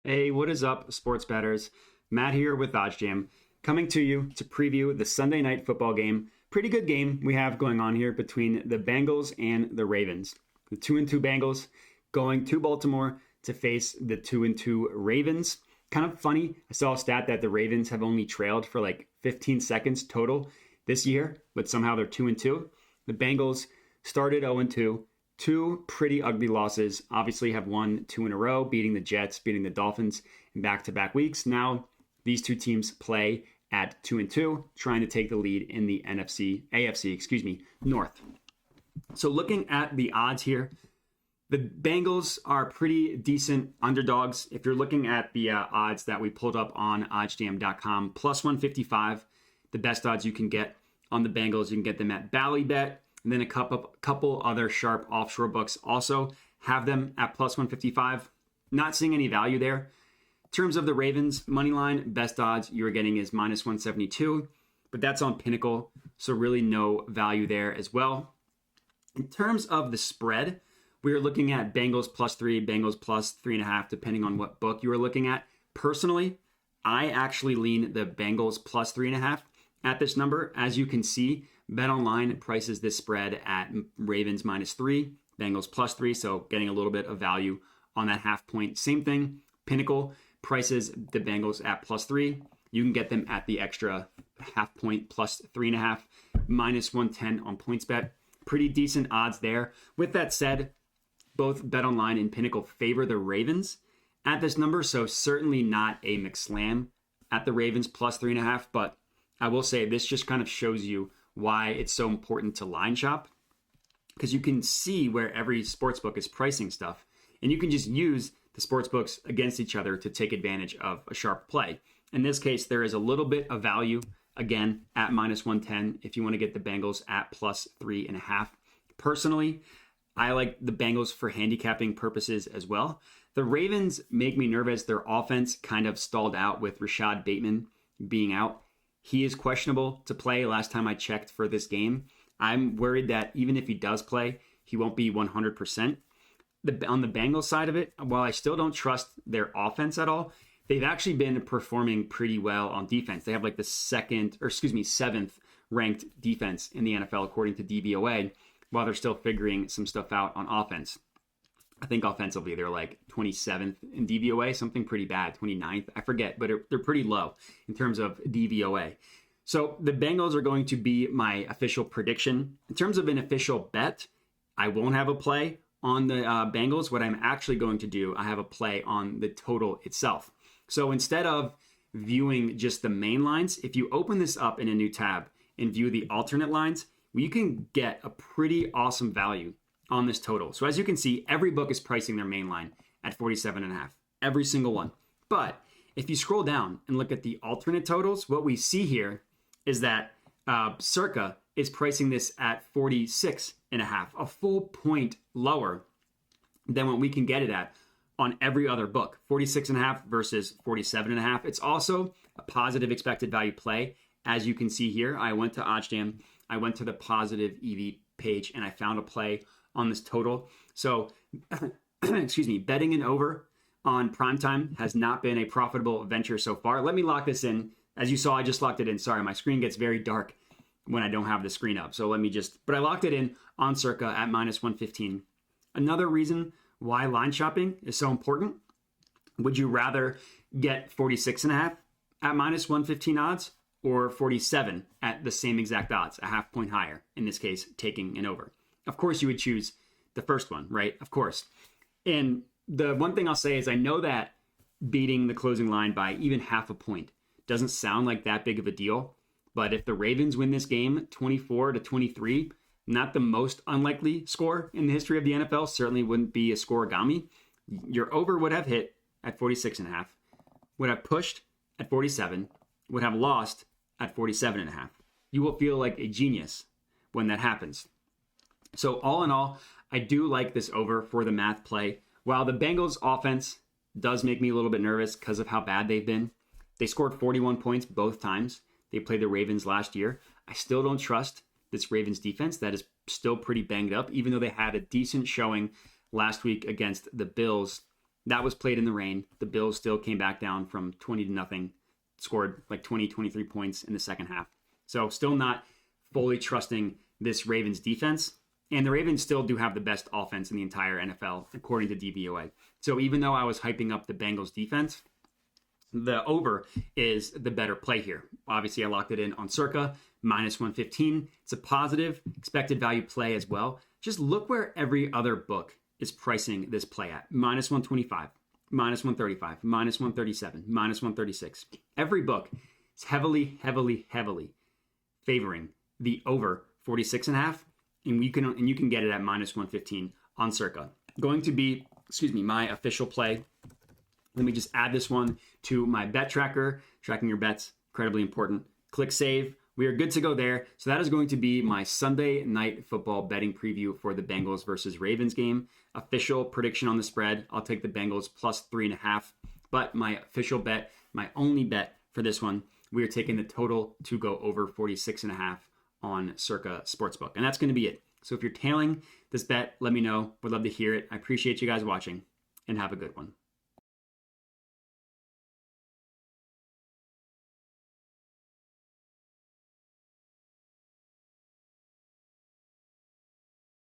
Hey, what is up, sports bettors? Matt here with OddsJam, coming to you to preview the Sunday night football game. Pretty good game we have going on here between the Bengals and the Ravens. The 2-2 Bengals going to Baltimore to face the 2-2 Ravens. Kind of funny, I saw a stat that the Ravens have only trailed for like 15 seconds total this year, but somehow they're 2-2. The Bengals started 0-2. Two pretty ugly losses. Obviously have won 2 in a row, beating the Jets, beating the Dolphins in back-to-back weeks. Now these two teams play at 2-2, trying to take the lead in the AFC North. So looking at the odds here, the Bengals are pretty decent underdogs. If you're looking at the odds that we pulled up on oddsjam.com, plus 155, the best odds you can get on the Bengals. You can get them at WynnBET. And then a couple other sharp offshore books also have them at plus 155. Not seeing any value there. In terms of the Ravens, money line, best odds you're getting is minus 172, but that's on Pinnacle, so really no value there as well. In terms of the spread, we are looking at Bengals +3, Bengals +3.5, depending on what book you are looking at. Personally, I actually lean the Bengals +3.5 at this number. As you can see, BetOnline prices this spread at Ravens -3, Bengals +3, so getting a little bit of value on that half point. Same thing, Pinnacle prices the Bengals at +3. You can get them at the extra half point +3.5, -110 on PointsBet. Pretty decent odds there. With that said, both BetOnline and Pinnacle favor the Ravens at this number, so certainly not a McSlam at the Ravens +3.5, but I will say this just kind of shows you why it's so important to line shop, because you can see where every sportsbook is pricing stuff, and you can just use the sportsbooks against each other to take advantage of a sharp play. In this case, there is a little bit of value, again, at -110 if you want to get the Bengals at +3.5. Personally, I like the Bengals for handicapping purposes as well. The Ravens make me nervous. Their offense kind of stalled out with Rashad Bateman being out. He is questionable to play last time I checked for this game. I'm worried that even if he does play, he won't be 100%. On the Bengals side of it, while I still don't trust their offense at all, they've actually been performing pretty well on defense. They have like the seventh ranked defense in the NFL according to DVOA, while they're still figuring some stuff out on offense. I think offensively they're like 27th in DVOA, something pretty bad, 29th, I forget, but they're pretty low in terms of DVOA. So the Bengals are going to be my official prediction. In terms of an official bet, I won't have a play on the Bengals. What I'm actually going to do, I have a play on the total itself. So instead of viewing just the main lines, if you open this up in a new tab and view the alternate lines, you can get a pretty awesome value on this total. So as you can see, every book is pricing their main line at 47.5, every single one. But if you scroll down and look at the alternate totals, what we see here is that Circa is pricing this at 46.5, a full point lower than what we can get it at on every other book, 46.5 versus 47.5. It's also a positive expected value play. As you can see here, I went to OddsJam, I went to the positive EV page, and I found a play on this total. So, betting an over on primetime has not been a profitable venture so far. Let me lock this in. As you saw, I just locked it in. Sorry, my screen gets very dark when I don't have the screen up. So but I locked it in on Circa at -115. Another reason why line shopping is so important. Would you rather get 46.5 at -115 odds or 47 at the same exact odds, a half point higher, in this case, taking an over? Of course, you would choose the first one, right? Of course. And the one thing I'll say is I know that beating the closing line by even half a point doesn't sound like that big of a deal. But if the Ravens win this game 24-23, not the most unlikely score in the history of the NFL, certainly wouldn't be a scoregami. Your over would have hit at 46.5, would have pushed at 47, would have lost at 47.5. You will feel like a genius when that happens. So all in all, I do like this over for the math play. While the Bengals offense does make me a little bit nervous because of how bad they've been, they scored 41 points both times they played the Ravens last year. I still don't trust this Ravens defense that is still pretty banged up, even though they had a decent showing last week against the Bills That was played in the rain. The Bills still came back down from 20-0, scored like 23 points in the second half. So still not fully trusting this Ravens defense. And the Ravens still do have the best offense in the entire NFL, according to DVOA. So even though I was hyping up the Bengals defense, the over is the better play here. Obviously, I locked it in on circa -115. It's a positive expected value play as well. Just look where every other book is pricing this play at. -125, -135, -137, -136. Every book is heavily favoring the over 46.5. And you can get it at -115 on circa. Going to be, my official play. Let me just add this one to my bet tracker. Tracking your bets, incredibly important. Click save. We are good to go there. So that is going to be my Sunday night football betting preview for the Bengals versus Ravens game. Official prediction on the spread. I'll take the Bengals +3.5. But my official bet, my only bet for this one, we are taking the total to go over 46.5 on circa sportsbook. And that's going to be it. So if you're tailing this bet, let me know. Would love to hear it. I appreciate you guys watching, and have a good one.